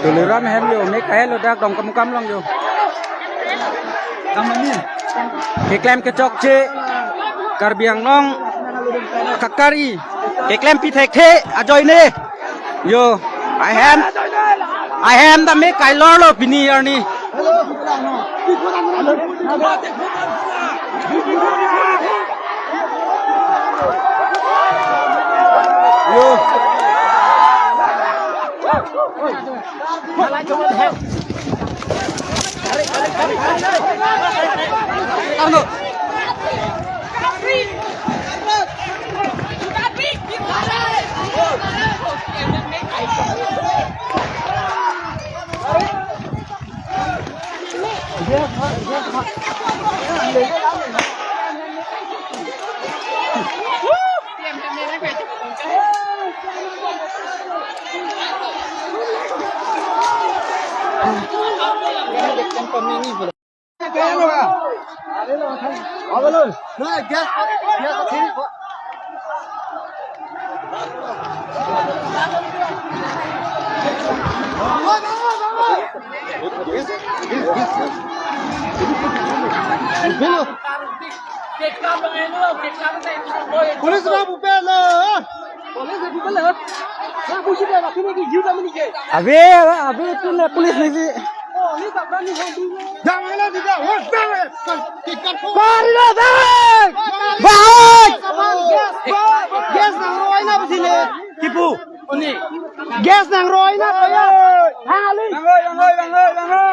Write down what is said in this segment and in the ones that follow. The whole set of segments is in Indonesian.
Tuliran hem yo, make ahead lo dak dom kam long yo. Kamu Keklem kecok ce, karbiang long, kakari, keklem pitek te, ajoy ne. Yo, I am the make I lord of bini arni. Yo. Polis rabu pela. Polis rabu pela. Rabu sih dah, tapi ni jiwa mana ni? Abe tu na polis ni si. Oh, ni tak berani hobi. Jangan lah tidak. Wah, jangan. Kikan. Parlo bang! Bang! Gas nang roy na bersini. Tipu. Ini. Gas nang roy na kaya. Hali. Langoy. Gas nang roy.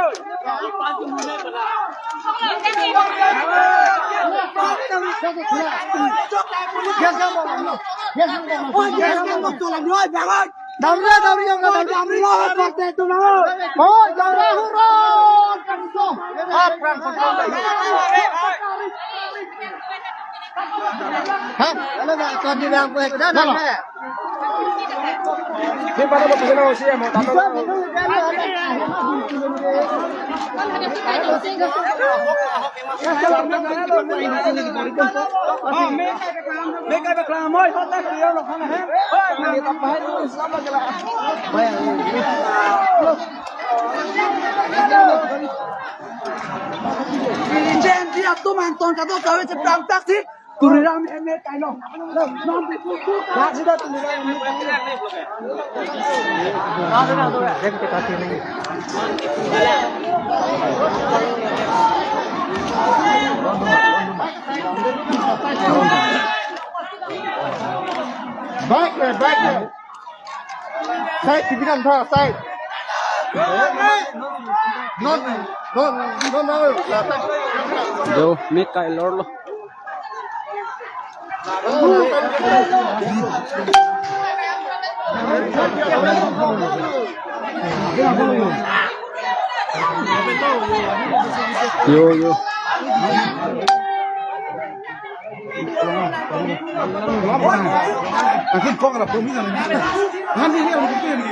Gas nang roy. Oh, gas nang roy. Tulang roy, bang. Dauri yang kata dauri roy. Pasti tu nang roy. Oh, dauri roy. Apa hah? Kalau nak kau ni yang buat dah nak. Ni pada apa pasal nak usia mau tahu? Mereka berkelam moi, hotak dia nak mana hem? Ni tak pahit selama jelah. Jen dia tu manton kata kau cepat taksi. Turiram ini kaino. Nanti tu. Nak sudah turiram ini. Dem kita sini. Baik. Saya pimpinan tha, saya. Non. Jo, make I lord lo. Yo. Akin kong na pumisa na. Hani ni ang kuya ni.